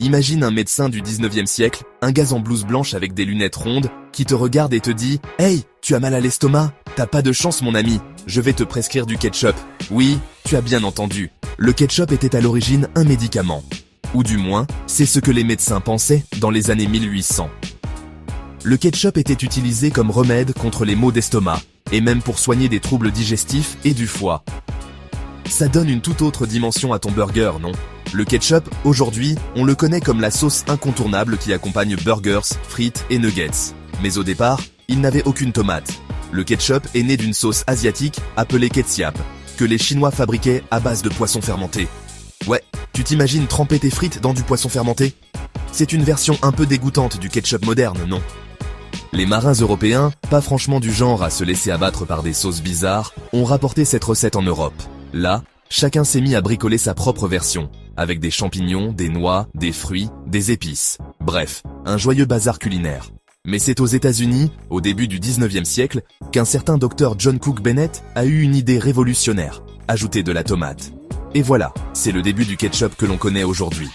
Imagine un médecin du 19e siècle, un gars en blouse blanche avec des lunettes rondes, qui te regarde et te dit « Hey, tu as mal à l'estomac? T'as pas de chance mon ami, je vais te prescrire du ketchup. » Oui, tu as bien entendu, le ketchup était à l'origine un médicament. Ou du moins, c'est ce que les médecins pensaient dans les années 1800. Le ketchup était utilisé comme remède contre les maux d'estomac, et même pour soigner des troubles digestifs et du foie. Ça donne une toute autre dimension à ton burger, non? Le ketchup, aujourd'hui, on le connaît comme la sauce incontournable qui accompagne burgers, frites et nuggets. Mais au départ, il n'avait aucune tomate. Le ketchup est né d'une sauce asiatique appelée ketchup, que les Chinois fabriquaient à base de poisson fermenté. Ouais, tu t'imagines tremper tes frites dans du poisson fermenté? C'est une version un peu dégoûtante du ketchup moderne, non? Les marins européens, pas franchement du genre à se laisser abattre par des sauces bizarres, ont rapporté cette recette en Europe. Là, chacun s'est mis à bricoler sa propre version, avec des champignons, des noix, des fruits, des épices. Bref, un joyeux bazar culinaire. Mais c'est aux États-Unis, au début du 19e siècle, qu'un certain docteur John Cook Bennett a eu une idée révolutionnaire, ajouter de la tomate. Et voilà, c'est le début du ketchup que l'on connaît aujourd'hui.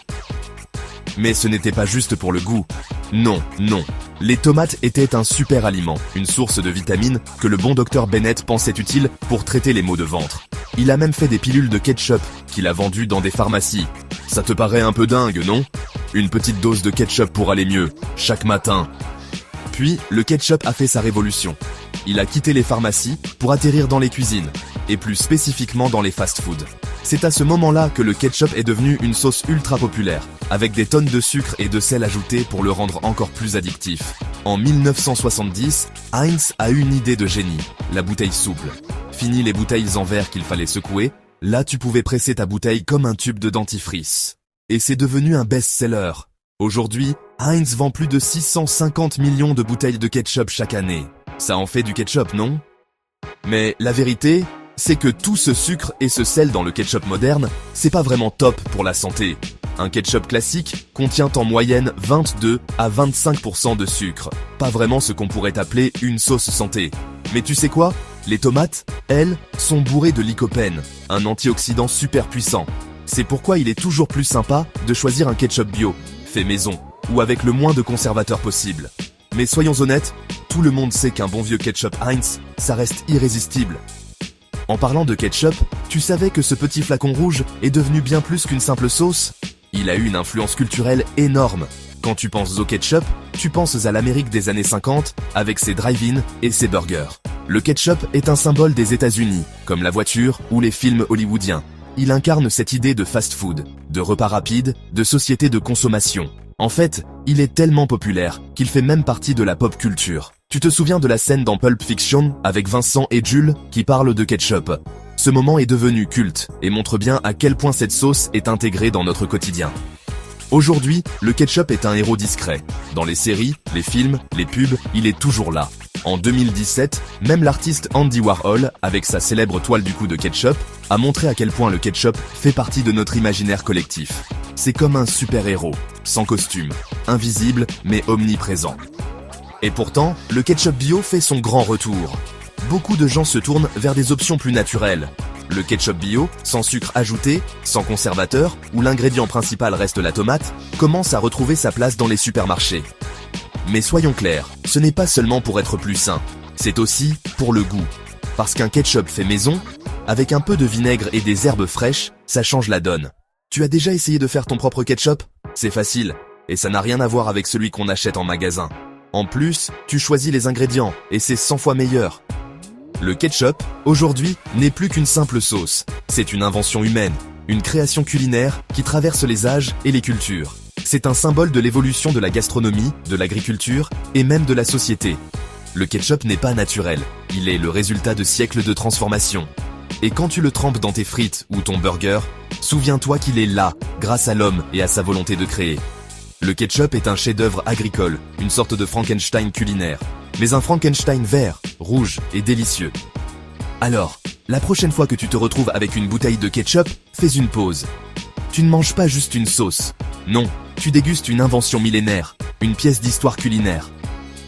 Mais ce n'était pas juste pour le goût. Non, non. Les tomates étaient un super aliment, une source de vitamines que le bon docteur Bennett pensait utile pour traiter les maux de ventre. Il a même fait des pilules de ketchup qu'il a vendues dans des pharmacies. Ça te paraît un peu dingue, non? Une petite dose de ketchup pour aller mieux, chaque matin. Puis, le ketchup a fait sa révolution. Il a quitté les pharmacies pour atterrir dans les cuisines, et plus spécifiquement dans les fast-foods. C'est à ce moment-là que le ketchup est devenu une sauce ultra populaire, avec des tonnes de sucre et de sel ajoutés pour le rendre encore plus addictif. En 1970, Heinz a eu une idée de génie, la bouteille souple. Fini les bouteilles en verre qu'il fallait secouer, là tu pouvais presser ta bouteille comme un tube de dentifrice. Et c'est devenu un best-seller. Aujourd'hui, Heinz vend plus de 650 millions de bouteilles de ketchup chaque année. Ça en fait du ketchup, non? Mais la vérité, c'est que tout ce sucre et ce sel dans le ketchup moderne, c'est pas vraiment top pour la santé. Un ketchup classique contient en moyenne 22 à 25% de sucre. Pas vraiment ce qu'on pourrait appeler une sauce santé. Mais tu sais quoi? Les tomates, elles, sont bourrées de lycopène, un antioxydant super puissant. C'est pourquoi il est toujours plus sympa de choisir un ketchup bio, fait maison, ou avec le moins de conservateurs possible. Mais soyons honnêtes, tout le monde sait qu'un bon vieux ketchup Heinz, ça reste irrésistible. En parlant de ketchup, tu savais que ce petit flacon rouge est devenu bien plus qu'une simple sauce? Il a eu une influence culturelle énorme. Quand tu penses au ketchup, tu penses à l'Amérique des années 50 avec ses drive-in et ses burgers. Le ketchup est un symbole des États-Unis, comme la voiture ou les films hollywoodiens. Il incarne cette idée de fast-food, de repas rapides, de société de consommation. En fait, il est tellement populaire qu'il fait même partie de la pop culture. Tu te souviens de la scène dans Pulp Fiction avec Vincent et Jules qui parlent de ketchup? Ce moment est devenu culte et montre bien à quel point cette sauce est intégrée dans notre quotidien. Aujourd'hui, le ketchup est un héros discret. Dans les séries, les films, les pubs, il est toujours là. En 2017, même l'artiste Andy Warhol, avec sa célèbre toile du cou de ketchup, a montré à quel point le ketchup fait partie de notre imaginaire collectif. C'est comme un super-héros, sans costume, invisible mais omniprésent. Et pourtant, le ketchup bio fait son grand retour. Beaucoup de gens se tournent vers des options plus naturelles. Le ketchup bio, sans sucre ajouté, sans conservateur, où l'ingrédient principal reste la tomate, commence à retrouver sa place dans les supermarchés. Mais soyons clairs, ce n'est pas seulement pour être plus sain, c'est aussi pour le goût. Parce qu'un ketchup fait maison, avec un peu de vinaigre et des herbes fraîches, ça change la donne. Tu as déjà essayé de faire ton propre ketchup? C'est facile, et ça n'a rien à voir avec celui qu'on achète en magasin. En plus, tu choisis les ingrédients, et c'est 100 fois meilleur. Le ketchup, aujourd'hui, n'est plus qu'une simple sauce. C'est une invention humaine, une création culinaire qui traverse les âges et les cultures. C'est un symbole de l'évolution de la gastronomie, de l'agriculture et même de la société. Le ketchup n'est pas naturel, il est le résultat de siècles de transformation. Et quand tu le trempes dans tes frites ou ton burger, souviens-toi qu'il est là, grâce à l'homme et à sa volonté de créer. Le ketchup est un chef-d'œuvre agricole, une sorte de Frankenstein culinaire. Mais un Frankenstein vert, rouge et délicieux. Alors, la prochaine fois que tu te retrouves avec une bouteille de ketchup, fais une pause. Tu ne manges pas juste une sauce. Non, tu dégustes une invention millénaire, une pièce d'histoire culinaire,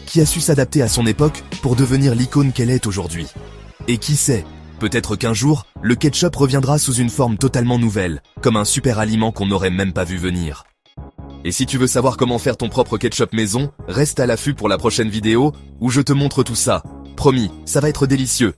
qui a su s'adapter à son époque pour devenir l'icône qu'elle est aujourd'hui. Et qui sait, peut-être qu'un jour, le ketchup reviendra sous une forme totalement nouvelle, comme un super aliment qu'on n'aurait même pas vu venir. Et si tu veux savoir comment faire ton propre ketchup maison, reste à l'affût pour la prochaine vidéo, où je te montre tout ça. Promis, ça va être délicieux.